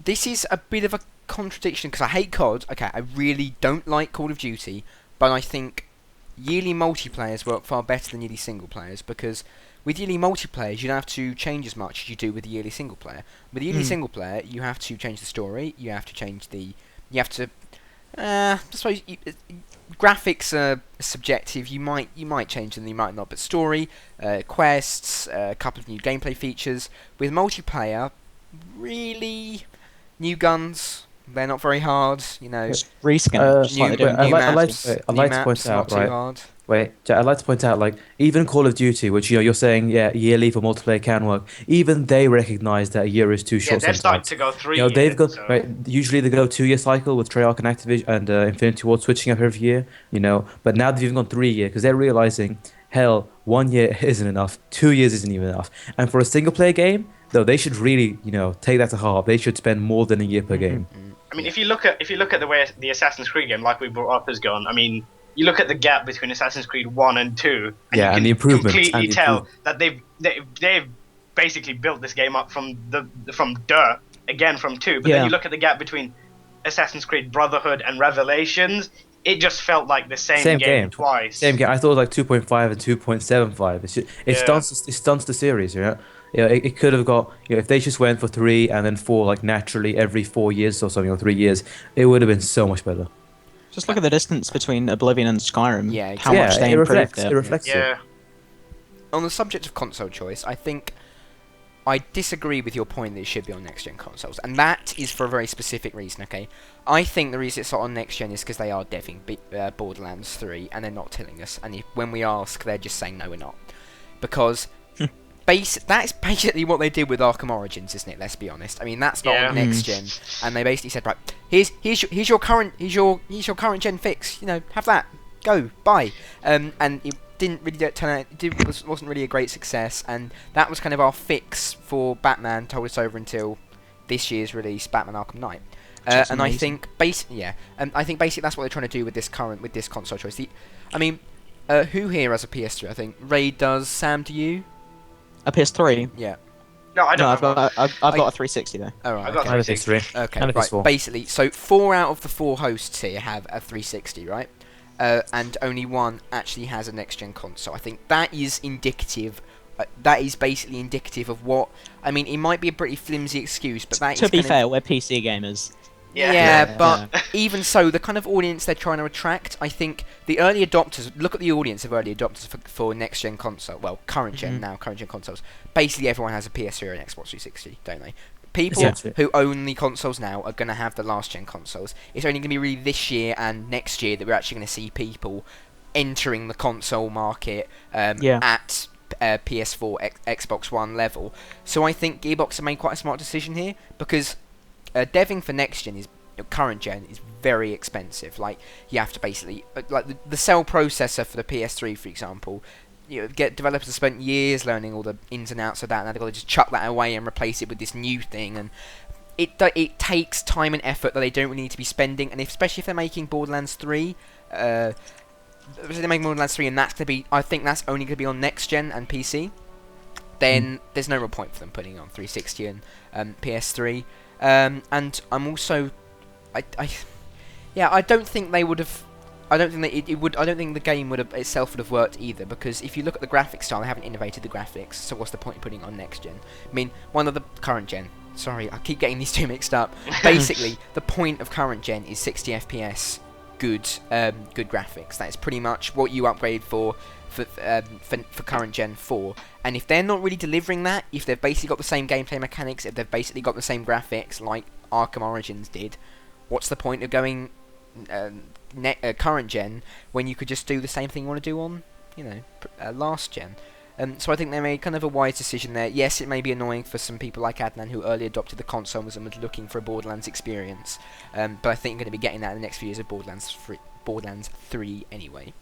this is a bit of a contradiction because I hate COD. Okay, I really don't like Call of Duty, but I think yearly multiplayers work far better than yearly single players, because with yearly multiplayers you don't have to change as much as you do with the yearly single player. With the yearly single player, you have to change the story, you have to I suppose graphics are subjective. You might change them, you might not. But story, quests, a couple of new gameplay features. With multiplayer, really, new guns. They're not very hard. Just reskin Uh, it, just like they do in I'd games. like to point not out, too right? hard. Wait, Jack, I'd like to point out, like, even Call of Duty, which you're saying, yearly for multiplayer can work. Even they recognise that a year is too Yeah, short they're starting sometimes. to go 3 They've years, got so- right. Usually they go 2 year cycle with Treyarch and Activision and Infinity Ward switching up every year. But now they've even gone 3 year because they're realizing, hell, 1 year isn't enough, 2 years isn't even enough. And for a single player game, though, they should really take that to heart. They should spend more than a year per game. I mean, if you look at the way the Assassin's Creed game, like we brought up, has gone. I mean, you look at the gap between Assassin's Creed 1 and 2, and Yeah, you and can the improvements, completely and the tell that they've basically built this game up from dirt again from 2. But then Yeah. you look at the gap between Assassin's Creed Brotherhood and Revelations, it just felt like the same game twice. Same game. I thought it was like 2.5 and 2.75. It stunts the series. It could have got, if they just went for 3 and then 4 like naturally every 4 years or something, or 3 years, it would have been so much better. Just look at the distance between Oblivion and Skyrim. Yeah, How much they it improved reflects. it. It reflects it. Yeah. On the subject of console choice, I think I disagree with your point that it should be on next-gen consoles, and that is for a very specific reason, okay? I think the reason it's not on next-gen is because they are deving Borderlands 3, and they're not telling us, and when we ask, they're just saying, no, we're not. Because that's basically what they did with Arkham Origins, isn't it? Let's be honest. I mean, that's not on next-gen, and they basically said, right, here's your current gen fix, have that, go, buy. And it didn't really turn out, wasn't really a great success, and that was kind of our fix for Batman, told us over until this year's release, Batman Arkham Knight. And I think basically that's what they're trying to do with this console choice. Who here has a PS3? I think Ray does. Sam, do you? A PS3? Yeah. No, I don't. No, have one. I've got a 360 though. All right. I got Okay. a PS3. Okay, And a right. PS4. Basically, so 4 out of the 4 hosts here have a 360, right? And only 1 actually has a next-gen console. I think that is indicative that is basically indicative of what. I mean, it might be a pretty flimsy excuse, but that is To be kind of- fair, we're PC gamers. Yeah, Yeah. but even so, the kind of audience they're trying to attract, I think the early adopters, look at the audience of early adopters for next-gen console, well, current gen consoles. Basically, everyone has a PS3 or an Xbox 360, don't they? People Yeah. who own the consoles now are going to have the last-gen consoles. It's only going to be really this year and next year that we're actually going to see people entering the console market at PS4, Xbox One level. So I think Gearbox have made quite a smart decision here, because deving for next gen current gen is very expensive. Like, you have to basically like the cell processor for the PS3, for example. Developers have spent years learning all the ins and outs of that, and now they've got to just chuck that away and replace it with this new thing. And it takes time and effort that they don't really need to be spending. And especially if they're making Borderlands 3, they're making Borderlands 3, and that's gonna be, I think that's only gonna be on next gen and PC. Then there's no real point for them putting it on 360 and PS3. And I'm also, I don't think they would have. I don't think that it would. I don't think the game would have itself would have worked either, because if you look at the graphic style, they haven't innovated the graphics. So what's the point of putting it on next gen? I mean, one of the current gen. Sorry, I keep getting these two mixed up. Basically, the point of current gen is 60 FPS, good graphics. That is pretty much what you upgrade for current gen 4. And if they're not really delivering that, if they've basically got the same gameplay mechanics, if they've basically got the same graphics like Arkham Origins did, what's the point of going current gen when you could just do the same thing you want to do on, last gen? So I think they made kind of a wise decision there. Yes, it may be annoying for some people like Adnan, who early adopted the consoles and was looking for a Borderlands experience, but I think you're going to be getting that in the next few years of Borderlands 3 anyway.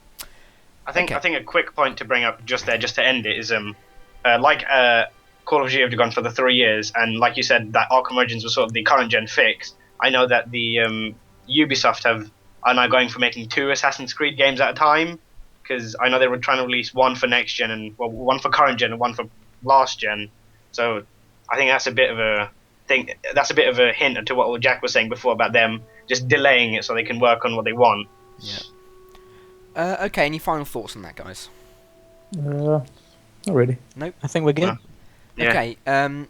I think a quick point to bring up just to end it is Call of Duty have gone for the 3 years, and like you said, that Arkham Origins was sort of the current gen fix. I know that the Ubisoft are now going for making 2 Assassin's Creed games at a time, because I know they were trying to release one for next gen and one for current gen and one for last gen. So I think that's a bit of a hint to what Jack was saying before about them just delaying it so they can work on what they want. Yeah. Okay, any final thoughts on that, guys? Not really. Nope. I think we're good. Yeah. Okay,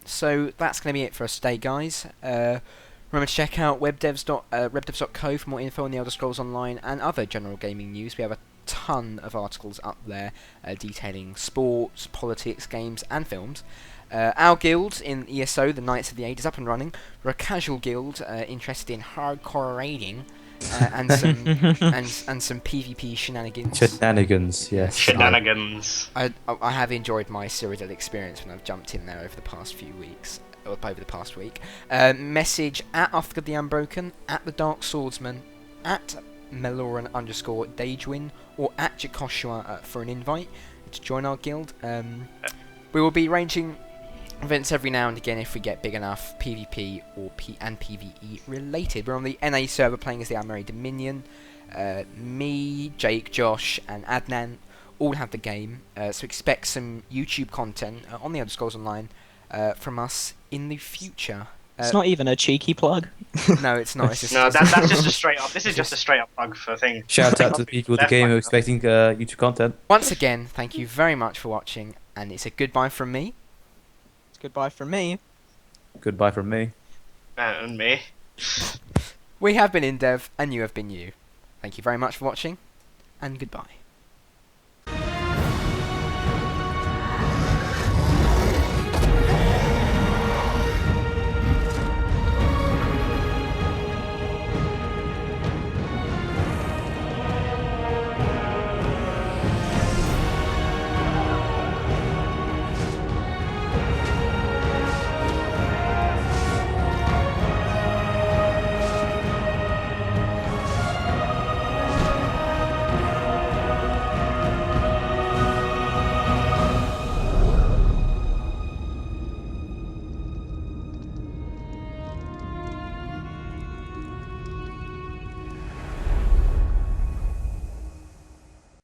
so that's going to be it for us today, guys. Remember to check out Webdevs.co for more info on the Elder Scrolls Online and other general gaming news. We have a ton of articles up there detailing sports, politics, games, and films. Our guild in ESO, the Knights of the Age, is up and running. We're a casual guild interested in hardcore raiding and some PvP shenanigans. Shenanigans, yes. Shenanigans. I have enjoyed my Cyrodiil experience when I've jumped in there over the past few weeks, or over the past week. Message at Uthgar the Unbroken, at the Dark Swordsman, at Meloran_Dagewin, or at Jakoshua for an invite to join our guild. We will be arranging events every now and again if we get big enough, PvP or PvE related. We're on the NA server playing as the Almeri Dominion. Me, Jake, Josh, and Adnan all have the game, so expect some YouTube content on the Elder Scrolls Online from us in the future. It's not even a cheeky plug. No, it's not. It's just, No, that's just a straight up. This is just a straight up plug for thing. Shout out to the people with the game who are expecting YouTube content. Once again, thank you very much for watching, and it's a goodbye from me. It's goodbye from me. Goodbye from me. And me. We have been InDev, and you have been you. Thank you very much for watching, and goodbye.